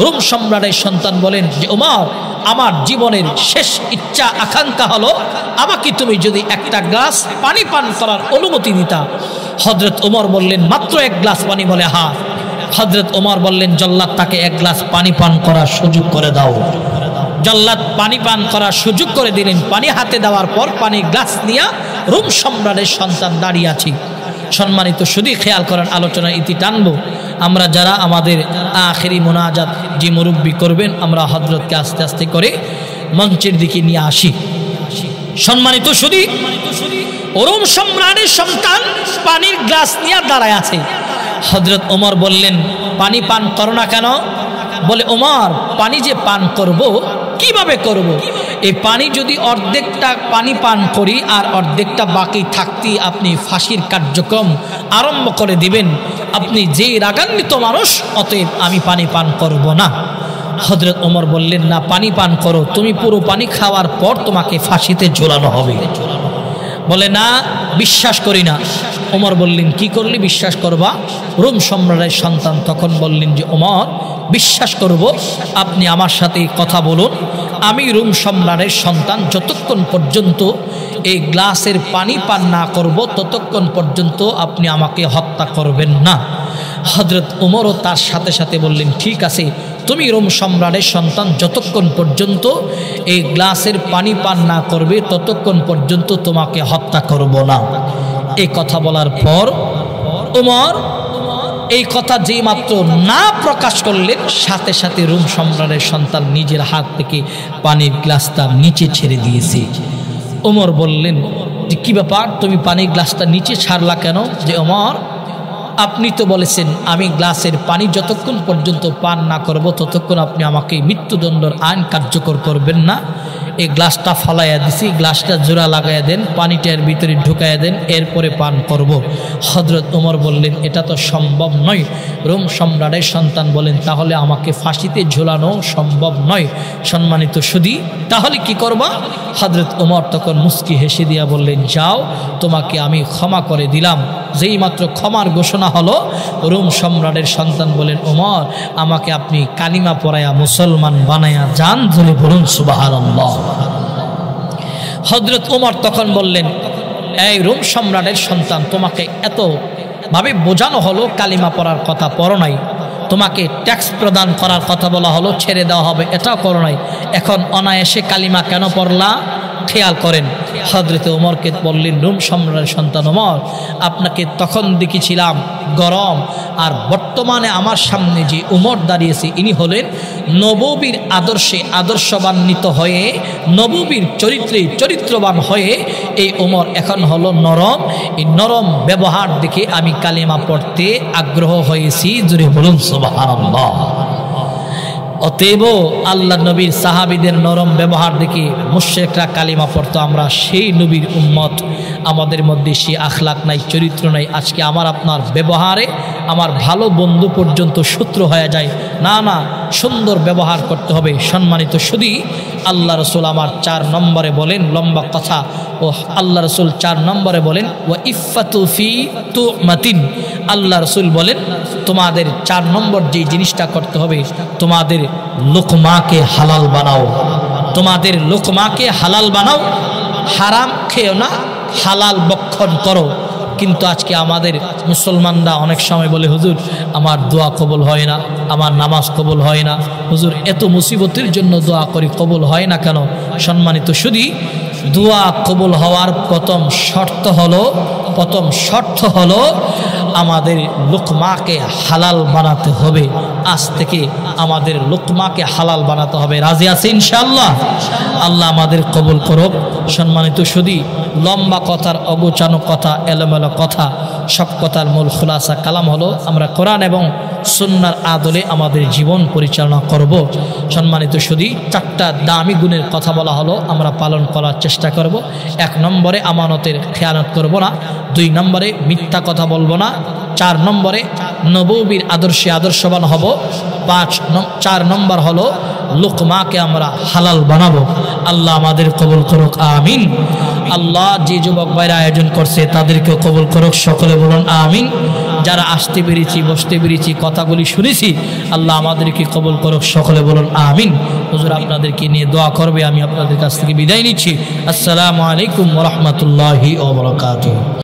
S1: রোম সম্রাটের সন্তান বলেন যে ওমর, আমার জীবনের শেষ ইচ্ছা আকাঙ্ক্ষা হলো আমাকে তুমি যদি একটা গ্লাস পানি পান করার অনুমতি দিতা। হযরত ওমর বললেন মাত্র 1 গ্লাস পানি? বলে হ্যাঁ। হযরত ওমর বললেন জল্লাদ তাকে 1 গ্লাস পানি পান করার সুযোগ করে দাও। জল্লাদ পানি পান করার সুযোগ করে দিলেন। পানি হাতে দেওয়ার পর পানি গ্লাস নিয়ে রোম সম্রাটের সন্তান দাঁড়িয়ে আছে। সম্মানিত সুধী খেয়াল করেন, আলোচনার ইতি টানবো। আমরা যারা আমাদের আখেরি মোনাজাত যে মুরব্বী করবেন, আমরা হযরতকে আস্তে আস্তে করে মঞ্চের দিকে নিয়ে আসি। সম্মানিত সুধী, রোম সম্রাটের সন্তান পানির গ্লাস নিয়ে দাঁড়ায় আছে। হযরত ওমর বললেন পানি পান করো না কেন? বলে ওমর, পানি যে পান করব কিভাবে করব? এই পানি যদি অর্ধেকটা পানি পান করি আর অর্ধেকটা বাকি থাকতে আপনি ফাঁসির কার্যক্রম আরম্ভ করে দিবেন। আপনি যেই রাগান্বিত মানুষ, অতএব আমি পানি পান করব না। হযরত ওমর বললেন, না, পানি পান করো, তুমি পুরো পানি খাওয়ার পর তোমাকে ফাঁসিতে ঝোলানো হবে। বলে, না, বিশ্বাস করি না। ওমর বললেন, কি করলে বিশ্বাস করবা? রোম সম্রাটের সন্তান তখন বললেন যে, ওমর, বিশ্বাস করব, আপনি আমার সাথে কথা বলুন। আমি রোম সম্রাটের সন্তান, যতক্ষণ পর্যন্ত এই গ্লাসের পানি পান না করব ততক্ষণ পর্যন্ত আপনি আমাকে হত্যা করবেন না। হযরত ওমরও তার সাথে সাথে বললেন, ঠিক আছে, তুমি রোম সম্রাটের সন্তান, যতক্ষণ পর্যন্ত এই গ্লাসের পানি পান না করবে ততক্ষণ পর্যন্ত তোমাকে হত্যা করব না। এই কথা বলার পর ওমর এই কথা যেই মাত্র না প্রকাশ করলেন, সাথে সাথে রোম সম্রাটের সন্তান নিজের হাত থেকে পানির গ্লাসটা নিচে ছেড়ে দিয়েছে। ওমর বললেন যে, কি ব্যাপার, তুমি পানির গ্লাসটা নিচে ছাড়লা কেন? যে, ওমর, আপনি তো বলেছেন আমি গ্লাসের পানি যতক্ষণ পর্যন্ত পান না করব ততক্ষণ আপনি আমাকে মৃত্যুদণ্ডের আইন কার্যকর করবেন না। এই গ্লাসটা ফালাইয়া দিছি, গ্লাসটা জোড়া লাগাইয়া দেন, পানিটার ভিতরে ঢুকাইয়া দেন, এরপরে পান করব। হযরত ওমর বললেন, এটা তো সম্ভব নয়। রোম সম্রাটের সন্তান বলেন, তাহলে আমাকে ফাঁসিতে ঝোলানো সম্ভব নয়। সম্মানিত সুধী, তাহলে কি করবা? হযরত ওমর তখন মুস্কি হেসে দিয়া বললেন, যাও, তোমাকে আমি ক্ষমা করে দিলাম। যেই মাত্র ক্ষমার ঘোষণা হলো, রোম সম্রাটের সন্তান বলেন, ওমর, আমাকে আপনি কালিমা পড়ায়া মুসলমান বানায়া যান। ধরে বলুন সুবহানাল্লাহ। হযরত ওমর তখন বললেন, এই রোম সম্রাটের সন্তান, তোমাকে এত ভাবে বোঝানো হলো কালিমা পড়ার কথা পড়ো নাই, তোমাকে ট্যাক্স প্রদান করার কথা বলা হলো, ছেড়ে দেওয়া হবে, এটাও করো নাই, এখন অনায়াসে কালিমা কেন পড়লা? খেয়াল করেন, হযরত ওমরকে বললেন, রোম সম্রাটের সন্তান ওমর, আপনাকে তখন দেখেছিলাম গরম, আর বর্তমানে আমার সামনে যে ওমর দাঁড়িয়েছে ইনি হলেন নববীর আদর্শে আদর্শবান্বিত হয়ে, নববীর চরিত্রে চরিত্রবান হয়ে এই ওমর এখন হলো নরম। এই নরম ব্যবহার দেখে আমি কালিমা পড়তে আগ্রহ হয়েছি। জোরে বলুন সুবহানাল্লাহ। অতএব আল্লাহ নবীর সাহাবীদের নরম ব্যবহার দেখে মুশরিকরা কালিমা পড়তো। আমরা সেই নবীর উম্মত, আমাদের মধ্যে সেই আখলাক নাই, চরিত্র নাই। আজকে আমার আপনার ব্যবহারে আমার ভালো বন্ধু পর্যন্ত শত্রু হয়ে যায়। না না, সুন্দর ব্যবহার করতে হবে। সম্মানিত সুধী, আল্লাহ রসুল আমার 4 নম্বরে বলেন, লম্বা কথা, ও আল্লাহ রসুল 4 নম্বরে বলেন, ওয়া ইফাতু ফি তুমাতিন। আল্লাহ রসুল বলেন, তোমাদের 4 নম্বর যে জিনিসটা করতে হবে, তোমাদের লোকমাকে হালাল বানাও। তোমাদের লোকমাকে হালাল বানাও, হারাম খেও না, হালাল বক্ষণ করো। কিন্তু আজকে আমাদের মুসলমানরা অনেক সময় বলে, হুজুর আমার দোয়া কবুল হয় না, আমার নামাজ কবুল হয় না, হুজুর এত মুসিবতের জন্য দোয়া করি, কবুল হয় না কেন? সম্মানিত সুধী, দোয়া কবুল হওয়ার প্রথম শর্ত হলো আমাদের লোকমাকে হালাল বানাতে হবে। আজ থেকে আমাদের লোকমাকে হালাল বানাতে হবে। রাজি আছে ইনশাআল্লাহ? আল্লাহ আমাদের কবুল করুক। সম্মানিত সুধী, লম্বা কথার অগোছানো কথা, এলোমেলো কথা, সব কথার মূল খুলাসা কালাম হলো আমরা কোরআন এবং সুন্নাহর আদলে আমাদের জীবন পরিচালনা করব। সম্মানিত সুধী, 4টা দামি গুণের কথা বলা হলো, আমরা পালন করার চেষ্টা করব। 1 নম্বরে আমানতের খেয়ানত করব না, 2 নম্বরে মিথ্যা কথা বলবো না, 4 নম্বরে নববীর আদর্শে আদর্শবান হব, 4 নম্বর হলো লোকমাকে আমরা হালাল বানাবো। আল্লাহ আমাদের কবুল করুক, আমিন। আল্লাহ যে যুবক ভাইরা আয়োজন করছে তাদেরকেও কবুল করুক, সকলে বলুন আমিন। যারা আসতে পেরেছি, বসতে পেরেছি, কথাগুলি শুনেছি, আল্লাহ আমাদেরকে কবুল করুক, সকলে বলুন আমিন। হুজুর আপনাদেরকে নিয়ে দোয়া করবে, আমি আপনাদের কাছ থেকে বিদায় নিচ্ছি। আসসালামু আলাইকুম ওয়া রাহমাতুল্লাহি ওয়া বারাকাতুহু।